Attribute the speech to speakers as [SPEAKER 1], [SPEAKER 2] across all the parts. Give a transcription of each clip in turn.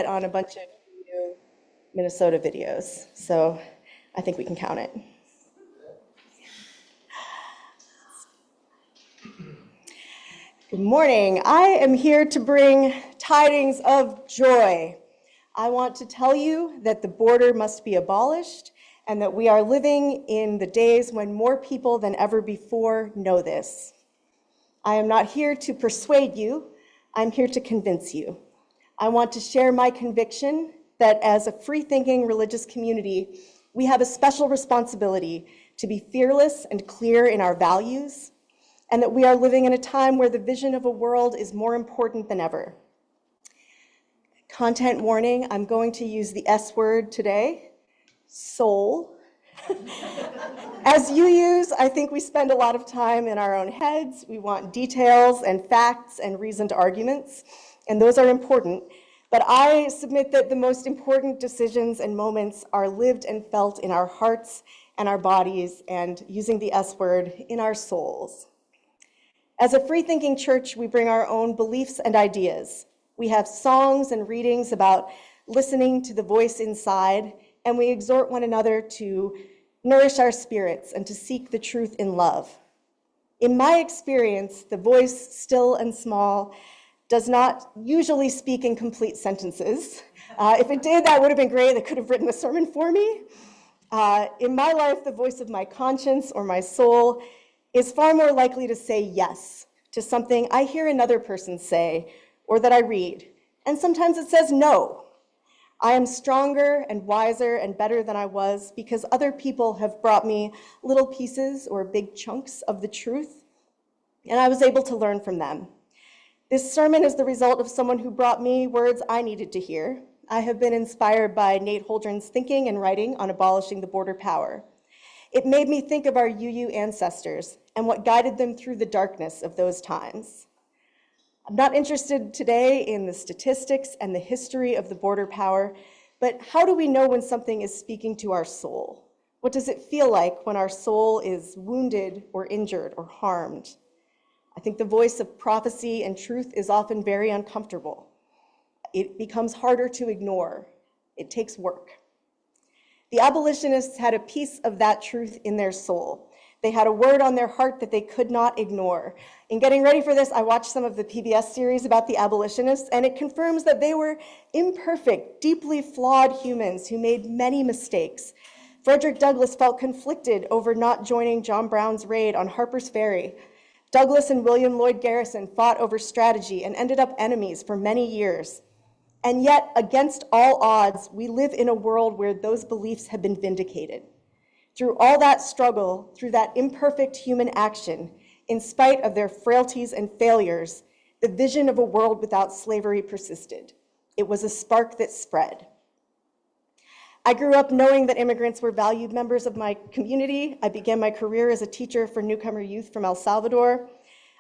[SPEAKER 1] on a bunch of new Minnesota videos, so I think we can count it. Good morning. I am here to bring tidings of joy. I want to tell you that the border must be abolished and that we are living in the days when more people than ever before know this. I am not here to persuade you. I'm here to convince you. I want to share my conviction that as a free-thinking religious community, we have a special responsibility to be fearless and clear in our values, and that we are living in a time where the vision of a world is more important than ever. Content warning, I'm going to use the S word today, soul. As you use, I think we spend a lot of time in our own heads. We want details and facts and reasoned arguments, and those are important. But I submit that the most important decisions and moments are lived and felt in our hearts and our bodies, and using the S word, in our souls. As a free-thinking church, we bring our own beliefs and ideas. We have songs and readings about listening to the voice inside, and we exhort one another to nourish our spirits and to seek the truth in love. In my experience, the voice, still and small, does not usually speak in complete sentences. If it did, that would have been great. They could have written a sermon for me. In my life, the voice of my conscience or my soul is far more likely to say yes to something I hear another person say or that I read, and sometimes it says no. I am stronger and wiser and better than I was because other people have brought me little pieces or big chunks of the truth, and I was able to learn from them. This sermon is the result of someone who brought me words I needed to hear. I have been inspired by Nate Holdren's thinking and writing on abolishing the border power. It made me think of our UU ancestors and what guided them through the darkness of those times. I'm not interested today in the statistics and the history of the border power, but how do we know when something is speaking to our soul? What does it feel like when our soul is wounded or injured or harmed? I think the voice of prophecy and truth is often very uncomfortable. It becomes harder to ignore. It takes work. The abolitionists had a piece of that truth in their soul. They had a word on their heart that they could not ignore. In getting ready for this, I watched some of the PBS series about the abolitionists, and it confirms that they were imperfect, deeply flawed humans who made many mistakes. Frederick Douglass felt conflicted over not joining John Brown's raid on Harper's Ferry. Douglass and William Lloyd Garrison fought over strategy and ended up enemies for many years. And yet, against all odds, we live in a world where those beliefs have been vindicated. Through all that struggle, through that imperfect human action, in spite of their frailties and failures, the vision of a world without slavery persisted. It was a spark that spread. I grew up knowing that immigrants were valued members of my community. I began my career as a teacher for newcomer youth from El Salvador.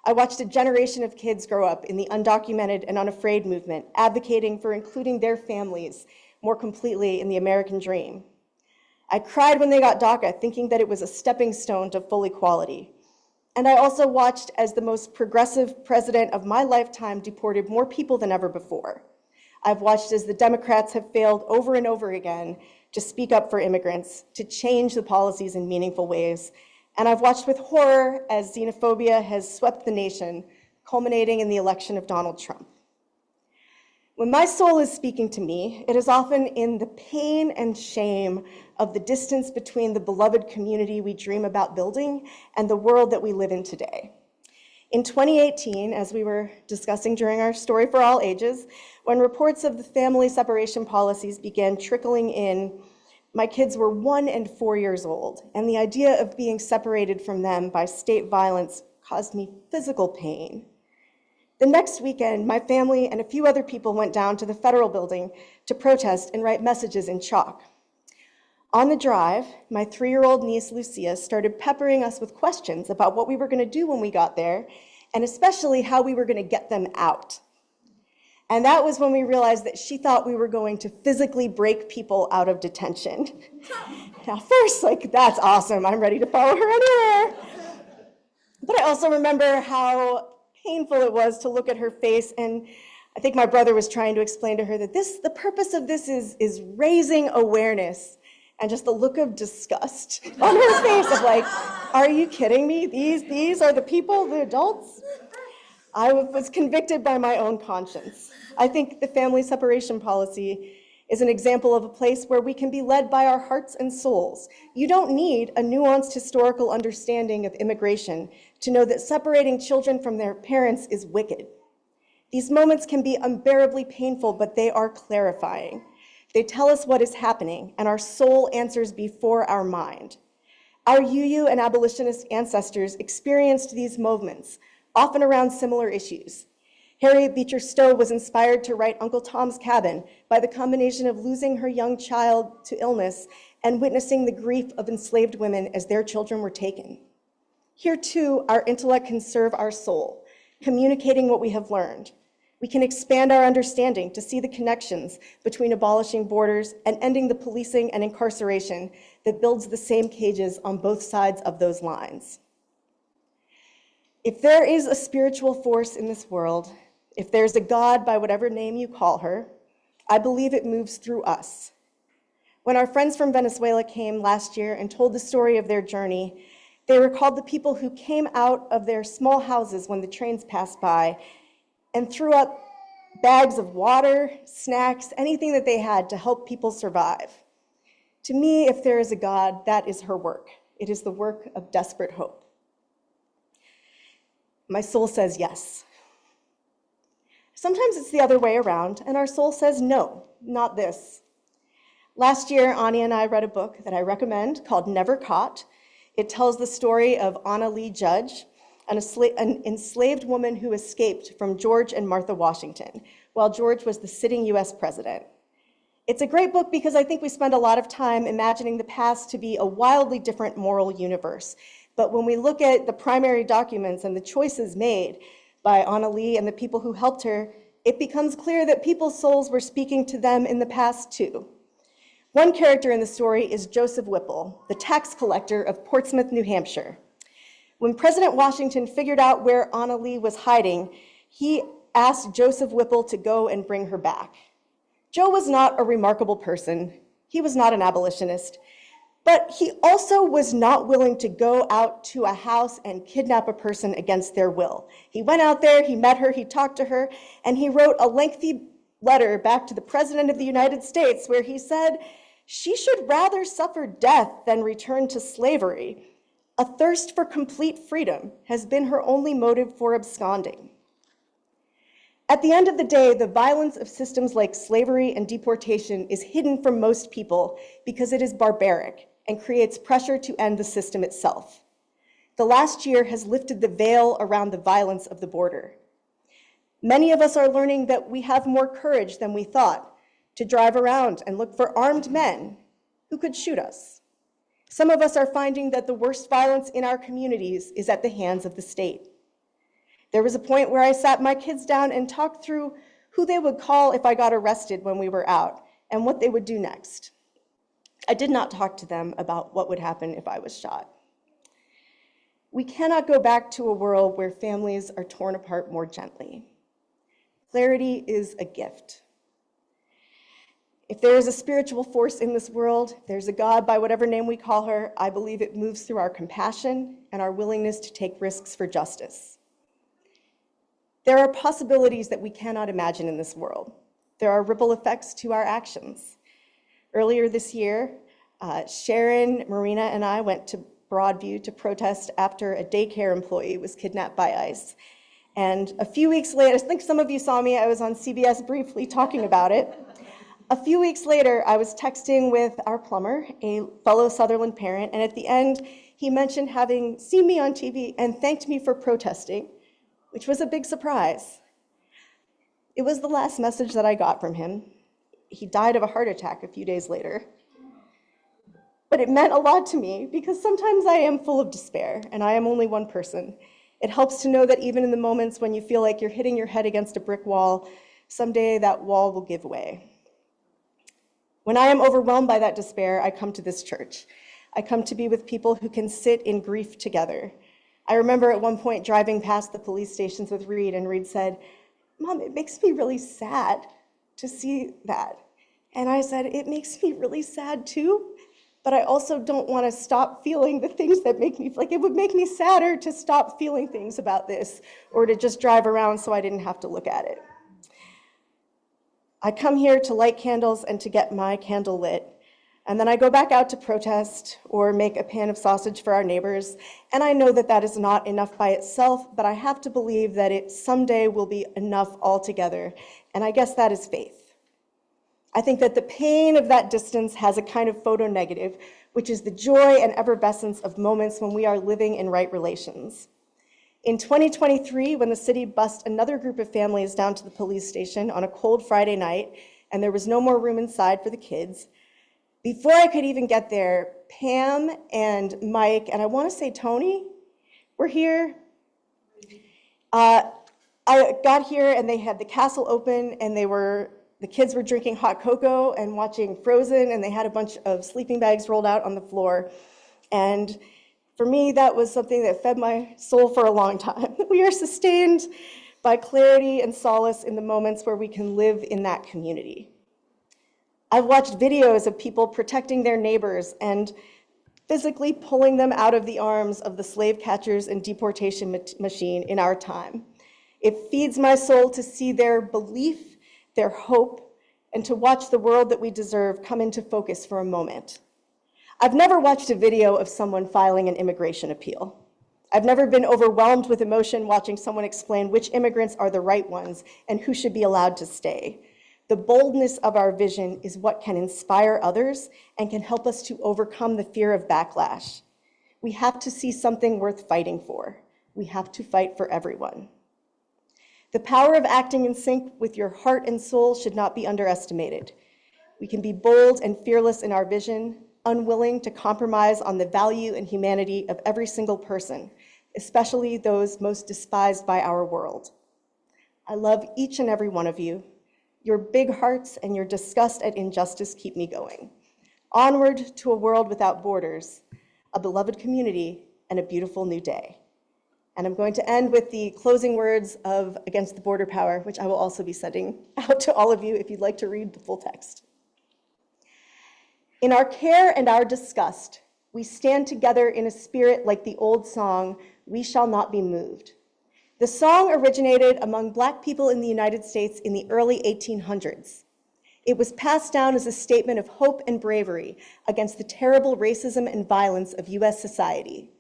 [SPEAKER 1] I watched a generation of kids grow up in the undocumented and unafraid movement, advocating for including their families more completely in the American dream. I cried when they got DACA, thinking that it was a stepping stone to full equality. And I also watched as the most progressive president of my lifetime deported more people than ever before. I've watched as the Democrats have failed over and over again to speak up for immigrants, to change the policies in meaningful ways. And I've watched with horror as xenophobia has swept the nation, culminating in the election of Donald Trump. When my soul is speaking to me, it is often in the pain and shame of the distance between the beloved community we dream about building and the world that we live in today. In 2018, as we were discussing during our Story for All Ages, when reports of the family separation policies began trickling in, my kids were 1 and 4 years old, and the idea of being separated from them by state violence caused me physical pain. The next weekend, my family and a few other people went down to the federal building to protest and write messages in chalk. On the drive, my 3-year-old niece, Lucia, started peppering us with questions about what we were going to do when we got there, and especially how we were going to get them out. And that was when we realized that she thought we were going to physically break people out of detention. Now, first, that's awesome. I'm ready to follow her anywhere. But I also remember how painful it was to look at her face, and I think my brother was trying to explain to her that the purpose of this is raising awareness, and just the look of disgust on her face of like, are you kidding me? These are the people, the adults? I was convicted by my own conscience. I think the family separation policy is an example of a place where we can be led by our hearts and souls. You don't need a nuanced historical understanding of immigration to know that separating children from their parents is wicked. These moments can be unbearably painful, but they are clarifying. They tell us what is happening, and our soul answers before our mind. Our UU and abolitionist ancestors experienced these moments, often around similar issues. Harriet Beecher Stowe was inspired to write Uncle Tom's Cabin by the combination of losing her young child to illness and witnessing the grief of enslaved women as their children were taken. Here too, our intellect can serve our soul, communicating what we have learned. We can expand our understanding to see the connections between abolishing borders and ending the policing and incarceration that builds the same cages on both sides of those lines. If there is a spiritual force in this world, if there's a God by whatever name you call her, I believe it moves through us. When our friends from Venezuela came last year and told the story of their journey, they recalled the people who came out of their small houses when the trains passed by and threw up bags of water, snacks, anything that they had to help people survive. To me, if there is a God, that is her work. It is the work of desperate hope. My soul says yes. Sometimes it's the other way around, and our soul says no, not this. Last year, Anya and I read a book that I recommend called Never Caught. It tells the story of Anna Lee Judge, an enslaved woman who escaped from George and Martha Washington while George was the sitting US president. It's a great book because I think we spend a lot of time imagining the past to be a wildly different moral universe. But when we look at the primary documents and the choices made by Anna Lee and the people who helped her, it becomes clear that people's souls were speaking to them in the past too. One character in the story is Joseph Whipple, the tax collector of Portsmouth, New Hampshire. When President Washington figured out where Anna Lee was hiding, he asked Joseph Whipple to go and bring her back. Joe was not a remarkable person. He was not an abolitionist, but he also was not willing to go out to a house and kidnap a person against their will. He went out there, he met her, he talked to her, and he wrote a lengthy letter back to the President of the United States where he said, she should rather suffer death than return to slavery. A thirst for complete freedom has been her only motive for absconding. At the end of the day, the violence of systems like slavery and deportation is hidden from most people because it is barbaric and creates pressure to end the system itself. The last year has lifted the veil around the violence of the border. Many of us are learning that we have more courage than we thought to drive around and look for armed men who could shoot us. Some of us are finding that the worst violence in our communities is at the hands of the state. There was a point where I sat my kids down and talked through who they would call if I got arrested when we were out and what they would do next. I did not talk to them about what would happen if I was shot. We cannot go back to a world where families are torn apart more gently. Clarity is a gift. If there is a spiritual force in this world, there's a God by whatever name we call her, I believe it moves through our compassion and our willingness to take risks for justice. There are possibilities that we cannot imagine in this world. There are ripple effects to our actions. Earlier this year, Sharon, Marina, and I went to Broadview to protest after a daycare employee was kidnapped by ICE. And a few weeks later, I think some of you saw me, I was on CBS briefly talking about it. A few weeks later, I was texting with our plumber, a fellow Sutherland parent, and at the end, he mentioned having seen me on TV and thanked me for protesting, which was a big surprise. It was the last message that I got from him. He died of a heart attack a few days later. But it meant a lot to me because sometimes I am full of despair and I am only one person. It helps to know that even in the moments when you feel like you're hitting your head against a brick wall, someday that wall will give way. When I am overwhelmed by that despair, I come to this church. I come to be with people who can sit in grief together. I remember at one point driving past the police stations with Reed, and Reed said, Mom, it makes me really sad to see that. And I said, it makes me really sad too, but I also don't want to stop feeling the things that make me, like it would make me sadder to stop feeling things about this or to just drive around so I didn't have to look at it. I come here to light candles and to get my candle lit. And then I go back out to protest or make a pan of sausage for our neighbors. And I know that that is not enough by itself, but I have to believe that it someday will be enough altogether. And I guess that is faith. I think that the pain of that distance has a kind of photo negative, which is the joy and effervescence of moments when we are living in right relations. In 2023, when the city bussed another group of families down to the police station on a cold Friday night, and there was no more room inside for the kids, before I could even get there, Pam and Mike, and I want to say Tony, were here. I got here and they had the castle open and the kids were drinking hot cocoa and watching Frozen, and they had a bunch of sleeping bags rolled out on the floor. And for me, that was something that fed my soul for a long time. We are sustained by clarity and solace in the moments where we can live in that community. I've watched videos of people protecting their neighbors and physically pulling them out of the arms of the slave catchers and deportation machine in our time. It feeds my soul to see their belief, their hope, and to watch the world that we deserve come into focus for a moment. I've never watched a video of someone filing an immigration appeal. I've never been overwhelmed with emotion watching someone explain which immigrants are the right ones and who should be allowed to stay. The boldness of our vision is what can inspire others and can help us to overcome the fear of backlash. We have to see something worth fighting for. We have to fight for everyone. The power of acting in sync with your heart and soul should not be underestimated. We can be bold and fearless in our vision, unwilling to compromise on the value and humanity of every single person, especially those most despised by our world. I love each and every one of you. Your big hearts and your disgust at injustice keep me going. Onward to a world without borders, a beloved community, and a beautiful new day. And I'm going to end with the closing words of Against the Border Power, which I will also be sending out to all of you if you'd like to read the full text. In our care and our disgust, we stand together in a spirit like the old song, "We Shall Not Be Moved." The song originated among Black people in the United States in the early 1800s. It was passed down as a statement of hope and bravery against the terrible racism and violence of US society.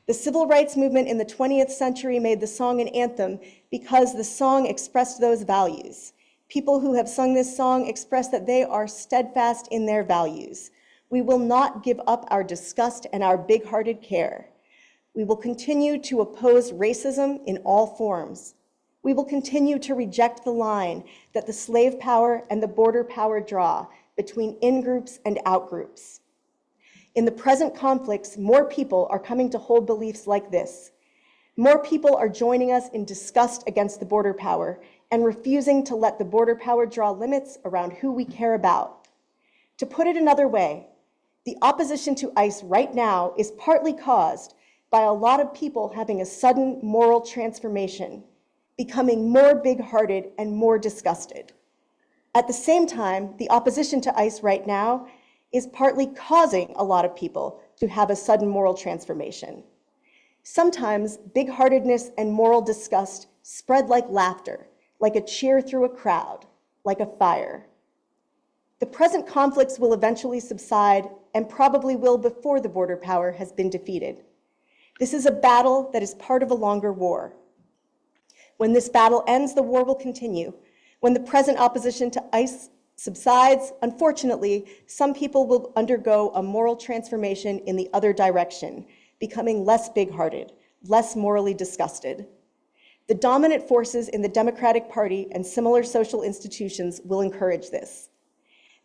[SPEAKER 1] The civil rights movement in the 20th century made the song an anthem because the song expressed those values. People who have sung this song express that they are steadfast in their values. We will not give up our disgust and our big-hearted care. We will continue to oppose racism in all forms. We will continue to reject the line that the slave power and the border power draw between in-groups and out-groups. In the present conflicts, more people are coming to hold beliefs like this. More people are joining us in disgust against the border power and refusing to let the border power draw limits around who we care about. To put it another way, the opposition to ICE right now is partly caused by a lot of people having a sudden moral transformation, becoming more big-hearted and more disgusted. At the same time, the opposition to ICE right now is partly causing a lot of people to have a sudden moral transformation. Sometimes big-heartedness and moral disgust spread like laughter, like a cheer through a crowd, like a fire. The present conflicts will eventually subside and probably will before the border power has been defeated. This is a battle that is part of a longer war. When this battle ends, the war will continue. When the present opposition to ICE subsides, unfortunately, some people will undergo a moral transformation in the other direction, becoming less big-hearted, less morally disgusted. The dominant forces in the Democratic Party and similar social institutions will encourage this.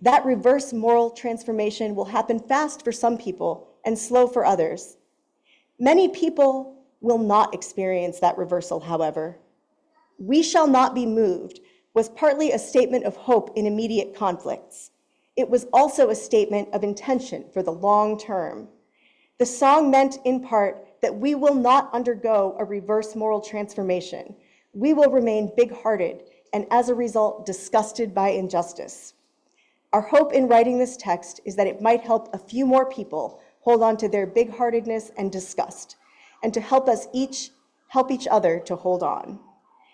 [SPEAKER 1] That reverse moral transformation will happen fast for some people and slow for others. Many people will not experience that reversal, however. "We shall not be moved" was partly a statement of hope in immediate conflicts. It was also a statement of intention for the long term. The song meant, in part, that we will not undergo a reverse moral transformation. We will remain big-hearted and, as a result, disgusted by injustice. Our hope in writing this text is that it might help a few more people hold on to their big-heartedness and disgust, and to help each other to hold on.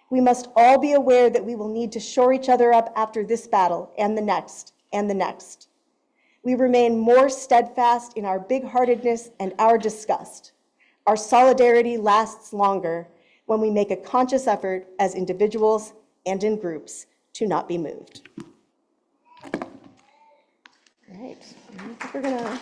[SPEAKER 1] We must all be aware that we will need to shore each other up after this battle and the next and the next. We remain more steadfast in our big-heartedness and our disgust. Our solidarity lasts longer when we make a conscious effort as individuals and in groups to not be moved. All right, I think we're gonna